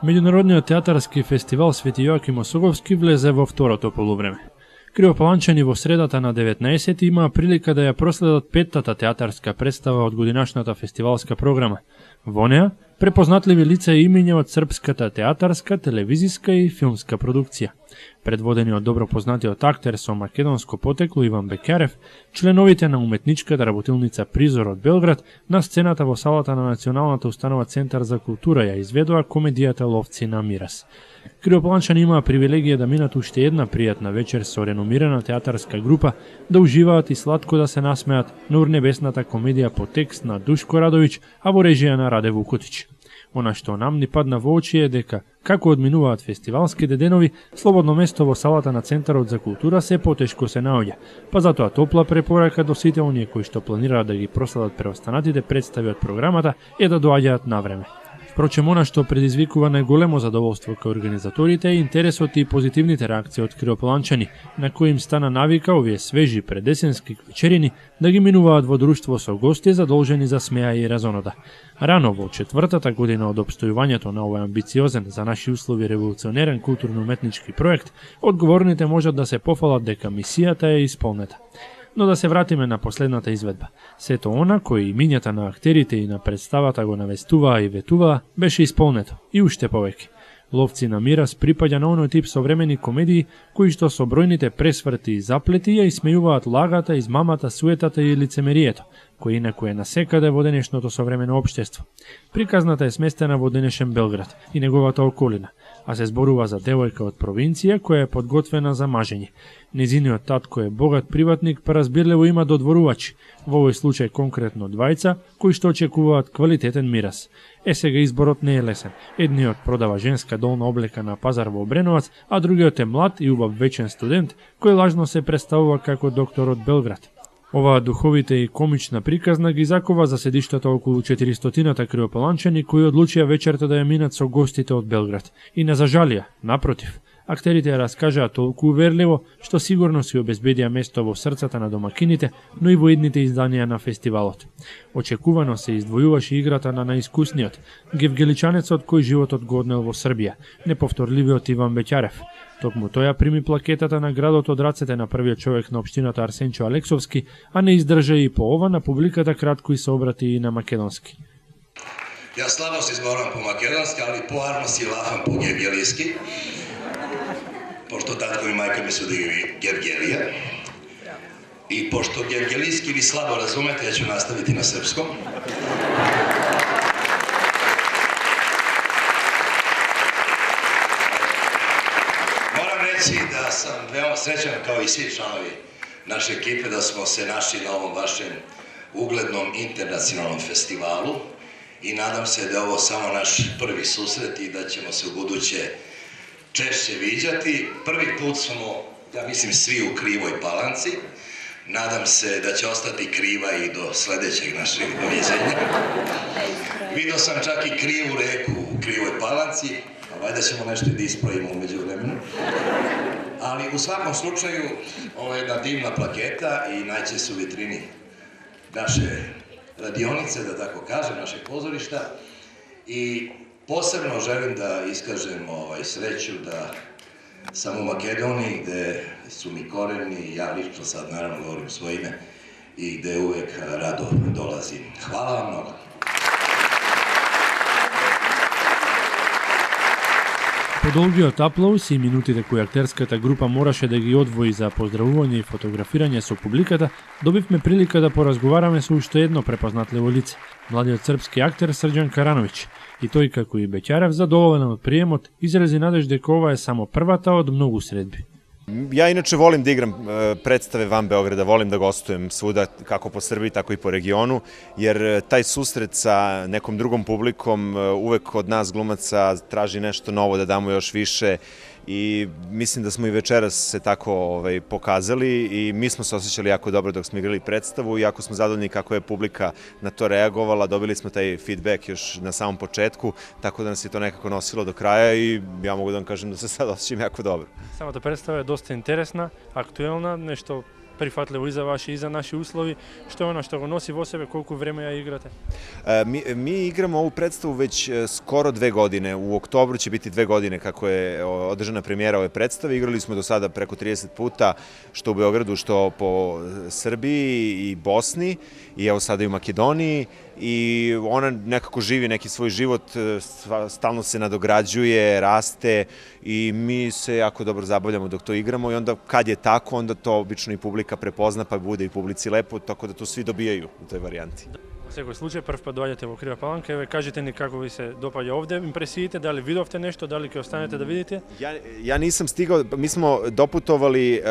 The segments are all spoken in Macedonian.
Меѓународниот театарски фестивал Свети Јоаким Осоговски влезе во второто полувреме. Криопаланчани во средата на 19 имаа прилика да ја проследат петтата театарска представа од годинашната фестивалска програма. Во неа, препознатливи лица и имиња од српската театарска, телевизиска и филмска продукција. Предводени од добро познатиот актер со македонско потекло Иван Бекјарев, членовите на уметничката работилница Призор од Белград на сцената во салата на Националната установа Центар за култура ја изведува комедијата Ловци на мирас. Криопаланчани имаа привилегија да минат уште една пријатна вечер со реномирана театарска група, да уживаат и сладко да се насмеат на урнебесната комедија по текст на Душко Радовиќ, а во режија на Раде Вукотич. Она што нам ни падна во очи е дека, како одминуваат фестивалските денови, слободно место во салата на Центарот за култура се потешко се наоѓа, па затоа топла препорака до сите оние кои што планираат да ги проследат преостанатите представи од програмата е да доаѓаат на време. Впрочем, она што предизвикува најголемо задоволство кај организаторите е интересот и позитивните реакции од криопаланчани, на кои им стана навика овие свежи предесенски вечерини да ги минуваат во друштво со гости задолжени за смеа и разонода. Рано во четвртата година од обстојувањето на овој амбициозен за наши услови револуционерен културно-уметнички проект, одговорните можат да се пофалат дека мисијата е исполнета. Но да се вратиме на последната изведба. Сето она кои имињата на актерите и на представата го навестуваа и ветуваа беше исполнето, и уште повеќе. Ловци на мирас припаѓа на оној тип современи комедии кои што со бројните пресврти и заплети ја исмејуваат лагата, измамата, суетата и лицемерието, кој инаку е насекаде во денешното современо општество. Приказната е сместена во денешен Белград и неговата околина, а се зборува за девојка од провинција која е подготвена за мажење. Незиниот татко е богат приватник, па разбирливо има додворувачи, во овој случај конкретно двајца, кои што очекуваат квалитетен мирас. Сега изборот не е лесен. Едниот продава женска долна облека на пазар во Обреновац, а другиот е млад и убав вечен студент, кој лажно се представува како доктор од Белград. Оваа духовите и комична приказна ги закова за седиштата околу 400-та криопаланчани кои одлучија вечерта да ја минат со гостите од Белград. И не зажалија, напротив. Актерите ја раскажаа толку уверливо, што сигурно си обезбедија место во срцата на домакините, но и во идните изданија на фестивалот. Очекувано се издвојуваше играта на најискусниот, гевгеличанецот кој животот го однел во Србија, неповторливиот Иван Беќарев. Токму тој ја прими плакетата на градот од рацете на првиот човек на општината Арсенчо Алексовски, а не издржа и по ова на публиката кратко и се обрати и на македонски. Ја слабо се зборам по македонски, али поарно си лафам по гевгелиски. Пошто татко и мајка ми се одигави Гевгелија. И пошто гевгелиски ви слабо разумете, ја ќе наставити на српском. Морам речи да сам веома среќан као и сви чланови наše екипе да смо се нашли на овом вашем угледном интернационалном фестивалу и надам се да ово само наш први сусрет и да ćemo se u buduće češće viđati. Prvi put smo, ja mislim, svi u Krivoj Palanci. Nadam se da će ostati kriva i do sledećeg našeg viđenja. Vidio sam čak i krivu reku u Krivoj Palanci, a valjda ćemo nešto da ispravimo umeđu vremenu. Ali u svakom slučaju, ovo je jedna divna plaketa i naći se u vitrini naše radionice, da tako kažem, našeg pozorišta. I posebno želim da iskažem sreću da sam u Makedoniji gde su mi koreni, ja lično sad naravno govorim svoje ime, i gde uvek rado dolazim. Hvala vam mnogo. По долгиот аплауз и минутите кои актерската група мораше да ги одвои за поздравување и фотографирање со публиката, добивме прилика да поразговараме со уште едно препознатливо лице, младиот српски актер Срđan Karanović. И тој, како и Беќарев, задоволен од приемот, изрази надеж дека ова е само првата од многу средби. Ja inače volim da igram predstave van Beograda, volim da gostujem svuda, kako po Srbiji, tako i po regionu, jer taj susret sa nekom drugom publikom uvek od nas glumaca traži nešto novo, da damo još više i mislim da smo i večeras se tako pokazali i mi smo se osjećali jako dobro dok smo igrali predstavu i jako smo zadovoljni kako je publika na to reagovala, dobili smo taj feedback još na samom početku, tako da nas je to nekako nosilo do kraja i ja mogu da vam kažem da se sad osjećam jako dobro. Самата представа е доста интересна, актуелна, нешто prihvatljivo i za vaši i za naši uslovi. Što je ono što ga nosi vo sebe, koliko vremena igrate? Mi igramo ovu predstavu već skoro 2 godine. U oktobru će biti 2 godine kako je održana premijera ove predstave. Igrali smo do sada preko 30 puta, što u Beogradu, što po Srbiji i Bosni, i evo sada i u Makedoniji. I ona nekako živi neki svoj život, stalno se nadograđuje, raste i mi se jako dobro zabavljamo dok to igramo i onda kad je tako, onda to obično i publika prepozna pa bude i publici lepo, tako da to svi dobijaju u toj varijanti. U svakoj slučaju, prv pa dođete u Kriva Palanka, kažete mi kako vi se dopadja ovdje, impresijite, da li vidovte nešto, da li ostanete da vidite? Ja nisam stigao, mi smo doputovali,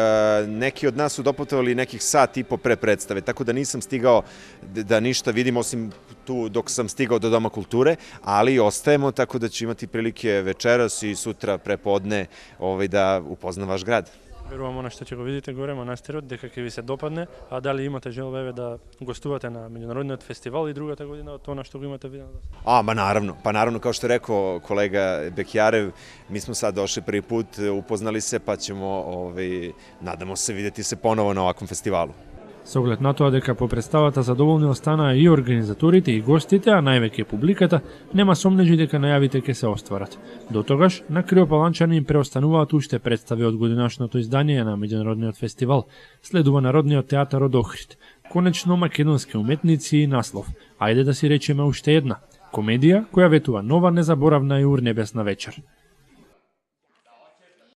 neki od nas su doputovali nekih sat i po pre predstave, tako da nisam stigao da ništa vidim, osim tu dok sam stigao do Doma kulture, ali ostajemo, tako da ću imati prilike večeras i sutra prepodne da upoznam vaš grad. Verujem ono što će go vidite gore manastirot, дека vi se dopadne, a da li imate želbe da gostuvate na Međunarodniот festival i drugата godina od to što го imate vidjeno? Naravno, kao što je rekao kolega Bekjarev, mi smo sad došli prvi put, upoznali se, pa ćemo, nadamo se, vidjeti se ponovo na ovakvom festivalu. С оглед на тоа дека по представата задоволни останаа и организаторите и гостите, а највеќе публиката, нема сомнеж дека најавите ќе се остварат. До тогаш, на Криопаланчани им преостануваат уште представи од годинашното издание на Меѓународниот фестивал, следува Народниот театар од Охрид, конечно македонски уметници и наслов, ајде да си речеме уште една, комедија која ветува нова, незаборавна и урнебесна вечер.